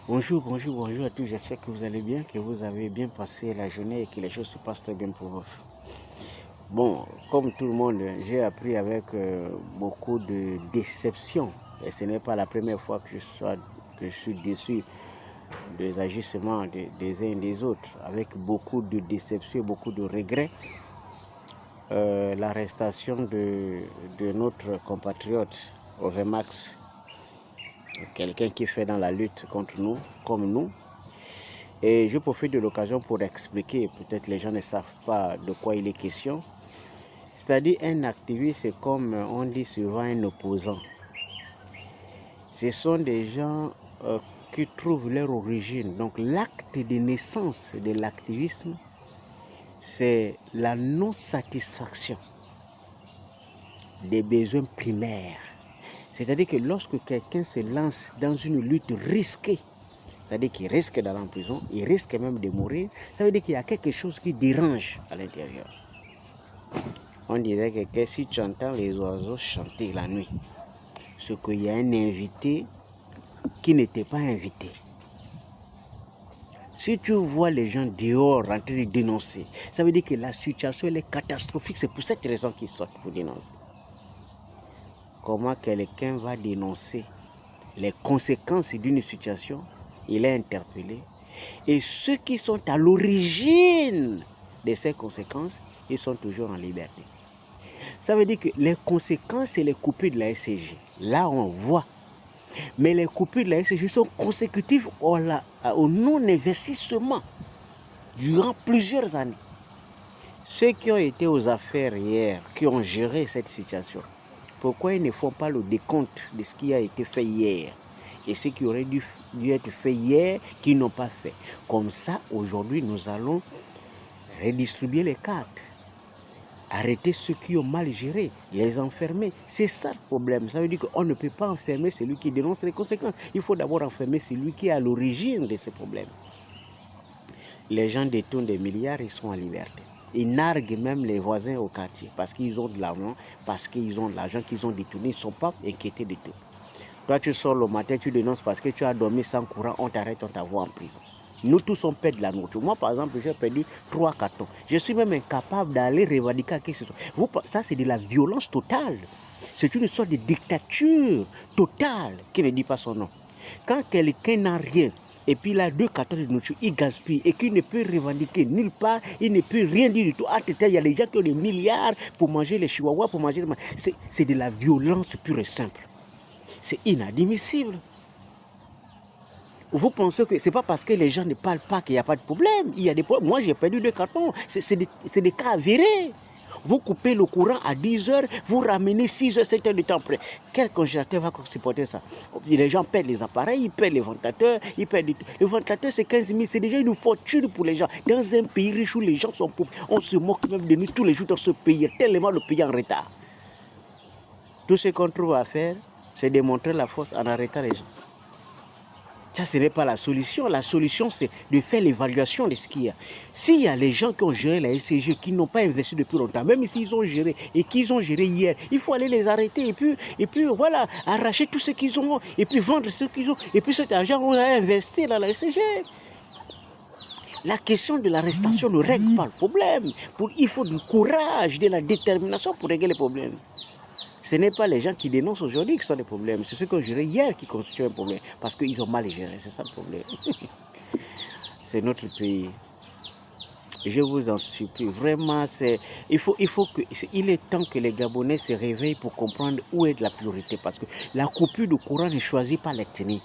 Bonjour à tous. J'espère que vous allez bien, que vous avez bien passé la journée et que les choses se passent très bien pour vous. Bon, comme tout le monde, j'ai appris avec beaucoup de déception. Et ce n'est pas la première fois que je suis déçu des agissements des uns et des autres, avec beaucoup de déception et beaucoup de regrets. L'arrestation de notre compatriote Ovemax, quelqu'un qui fait dans la lutte contre nous, comme nous. Et je profite de l'occasion pour expliquer, peut-être les gens ne savent pas de quoi il est question. C'est-à-dire un activiste, c'est comme on dit souvent un opposant. Ce sont des gens qui trouvent leur origine. Donc l'acte de naissance de l'activisme, c'est la non-satisfaction des besoins primaires. C'est-à-dire que lorsque quelqu'un se lance dans une lutte risquée, c'est-à-dire qu'il risque d'aller en prison, il risque même de mourir, ça veut dire qu'il y a quelque chose qui dérange à l'intérieur. On disait que si tu entends les oiseaux chanter la nuit, c'est qu'il y a un invité qui n'était pas invité. Si tu vois les gens dehors en train de dénoncer, ça veut dire que la situation elle est catastrophique. C'est pour cette raison qu'ils sortent pour dénoncer. Comment quelqu'un va dénoncer les conséquences d'une situation? Il est interpellé. Et ceux qui sont à l'origine de ces conséquences, ils sont toujours en liberté. Ça veut dire que les conséquences, c'est les coupures de la SCG. Là, on voit. Mais les coupures de la SCG sont consécutives au non-investissement durant plusieurs années. Ceux qui ont été aux affaires hier, qui ont géré cette situation, pourquoi ils ne font pas le décompte de ce qui a été fait hier et ce qui aurait dû être fait hier, qu'ils n'ont pas fait? Comme ça, aujourd'hui, nous allons redistribuer les cartes. Arrêter ceux qui ont mal géré, les enfermer. C'est ça le problème. Ça veut dire qu'on ne peut pas enfermer celui qui dénonce les conséquences. Il faut d'abord enfermer celui qui est à l'origine de ces problèmes. Les gens détournent des milliards, ils sont en liberté. Ils narguent même les voisins au quartier parce qu'ils ont de l'argent, parce qu'ils ont de l'argent qu'ils ont détourné. Ils ne sont pas inquiétés de tout. Toi, tu sors le matin, tu dénonces parce que tu as dormi sans courant, on t'arrête, on t'envoie en prison. Nous tous, on perd de la nourriture. Moi, par exemple, j'ai perdu 3 cartons. Je suis même incapable d'aller revendiquer à qui que ce soit. Ça, c'est de la violence totale. C'est une sorte de dictature totale qui ne dit pas son nom. Quand quelqu'un n'a rien, et puis il a 2 cartons de nourriture, il gaspille et qu'il ne peut revendiquer nulle part, il ne peut rien dire du tout. Il y a des gens qui ont des milliards pour manger les chihuahuas, pour manger les... C'est de la violence pure et simple. C'est inadmissible. Vous pensez que ce n'est pas parce que les gens ne parlent pas qu'il n'y a pas de problème. Il y a des problèmes. Moi, j'ai perdu 2 cartons. C'est des cas avérés. Vous coupez le courant à 10 heures, vous ramenez 6 heures, 7 heures de temps après. Quel congélateur va supporter ça? Les gens perdent les appareils, ils perdent les ventilateurs, ils perdent... Le ventilateur, c'est 15 000, c'est déjà une fortune pour les gens. Dans un pays riche où les gens sont pauvres, on se moque même de nous tous les jours dans ce pays, tellement le pays est en retard. Tout ce qu'on trouve à faire, c'est de montrer la force en arrêtant les gens. Ça, ce n'est pas la solution. La solution, c'est de faire l'évaluation de ce qu'il y a. S'il y a les gens qui ont géré la SCG, qui n'ont pas investi depuis longtemps, même s'ils ont géré et qu'ils ont géré hier, il faut aller les arrêter et puis voilà, arracher tout ce qu'ils ont et puis vendre ce qu'ils ont. Et puis cet argent, on a investi dans la SCG. La question de l'arrestation ne règle pas le problème. Il faut du courage, de la détermination pour régler les problèmes. Ce n'est pas les gens qui dénoncent aujourd'hui qui sont des problèmes. C'est ceux qui ont géré hier qui constituent un problème. Parce qu'ils ont mal géré. C'est ça le problème. C'est notre pays. Je vous en supplie. Vraiment, il est temps que les Gabonais se réveillent pour comprendre où est la priorité. Parce que la coupure de courant ne choisit pas l'ethnie.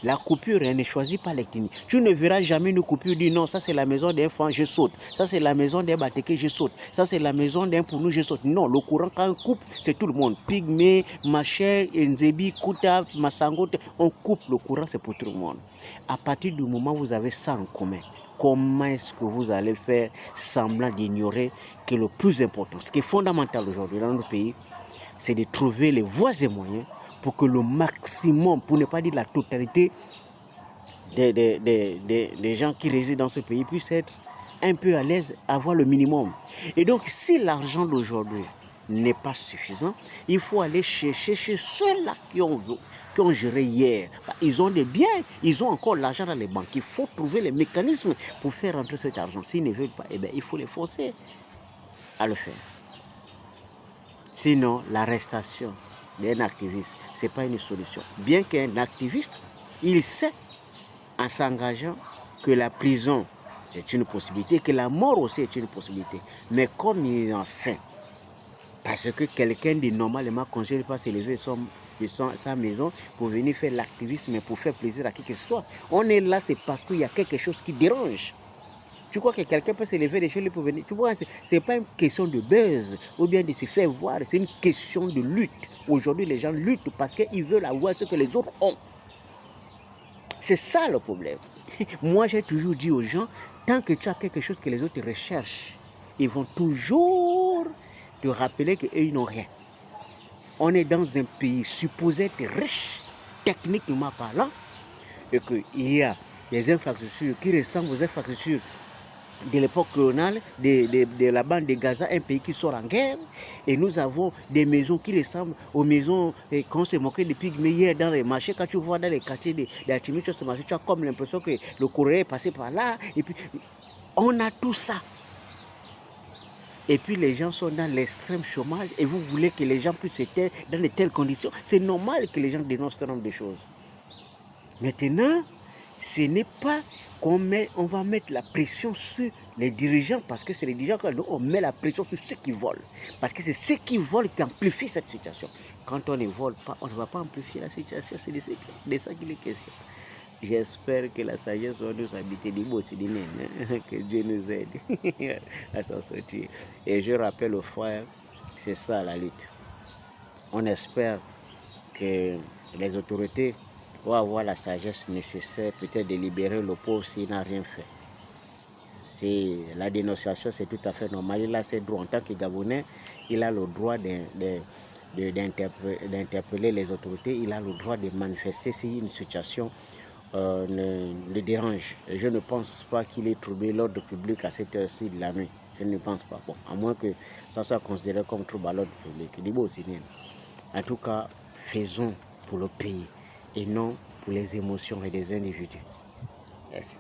La coupure, elle ne choisit pas l'ethnie. Tu ne verras jamais une coupure dire non, ça c'est la maison d'un fan, je saute. Ça c'est la maison d'un Bateke, je saute. Ça c'est la maison d'un Pounou, je saute. Non, le courant, quand on coupe, c'est tout le monde. Pygmée, Maché, Nzebi, Kouta, Massango, on coupe le courant, c'est pour tout le monde. À partir du moment où vous avez ça en commun, comment est-ce que vous allez faire semblant d'ignorer que le plus important, ce qui est fondamental aujourd'hui dans notre pays, c'est de trouver les voies et moyens pour que le maximum, pour ne pas dire la totalité des gens qui résident dans ce pays puissent être un peu à l'aise, avoir le minimum. Et donc, si l'argent d'aujourd'hui n'est pas suffisant. Il faut aller chercher chez ceux-là qui ont géré hier. Ils ont des biens, ils ont encore l'argent dans les banques. Il faut trouver les mécanismes pour faire rentrer cet argent. S'ils ne veulent pas, eh bien, il faut les forcer à le faire. Sinon, l'arrestation d'un activiste, ce n'est pas une solution. Bien qu'un activiste, il sait, en s'engageant, que la prison, c'est une possibilité, que la mort aussi est une possibilité. Mais comme il en fait, parce que quelqu'un de normalement conseille pas se lever de sa maison pour venir faire l'activisme, pour faire plaisir à qui que ce soit. On est là, c'est parce qu'il y a quelque chose qui dérange. Tu crois que quelqu'un peut se lever de chez lui pour venir? Tu vois, ce n'est pas une question de buzz ou bien de se faire voir, c'est une question de lutte. Aujourd'hui, les gens luttent parce qu'ils veulent avoir ce que les autres ont. C'est ça le problème. Moi, j'ai toujours dit aux gens, tant que tu as quelque chose que les autres recherchent, ils vont toujours te rappeler qu'eux, ils n'ont rien. On est dans un pays supposé être riche, techniquement parlant, et qu'il y a des infrastructures qui ressemblent aux infrastructures de l'époque coloniale, de la bande de Gaza, un pays qui sort en guerre, et nous avons des maisons qui ressemblent aux maisons qu'on se moquait des pygmées hier dans les marchés. Quand tu vois dans les quartiers d'Artémis, tu as comme l'impression que le courrier est passé par là, et puis on a tout ça. Et puis les gens sont dans l'extrême chômage, et vous voulez que les gens puissent être dans de telles conditions. C'est normal que les gens dénoncent ce nombre de choses. Maintenant, ce n'est pas qu'on va mettre la pression sur les dirigeants, parce que c'est les dirigeants qu'on met la pression sur ceux qui volent. Parce que c'est ceux qui volent qui amplifient cette situation. Quand on ne vole pas, on ne va pas amplifier la situation. C'est de ça qu'il est question. J'espère que la sagesse va nous habiter que Dieu nous aide à s'en sortir. Et je rappelle aux frères, c'est ça la lutte. On espère que les autorités vont avoir la sagesse nécessaire peut-être de libérer le pauvre s'il n'a rien fait. La dénonciation, c'est tout à fait normal. Il a ses droits en tant que Gabonais, il a le droit d'interpeller les autorités, il a le droit de manifester si une situation le dérange. Je ne pense pas qu'il ait troublé l'ordre public à cette heure-ci de la nuit. Je ne pense pas. Bon, à moins que ça soit considéré comme trouble à l'ordre public. En tout cas, faisons pour le pays et non pour les émotions et les individus. Merci.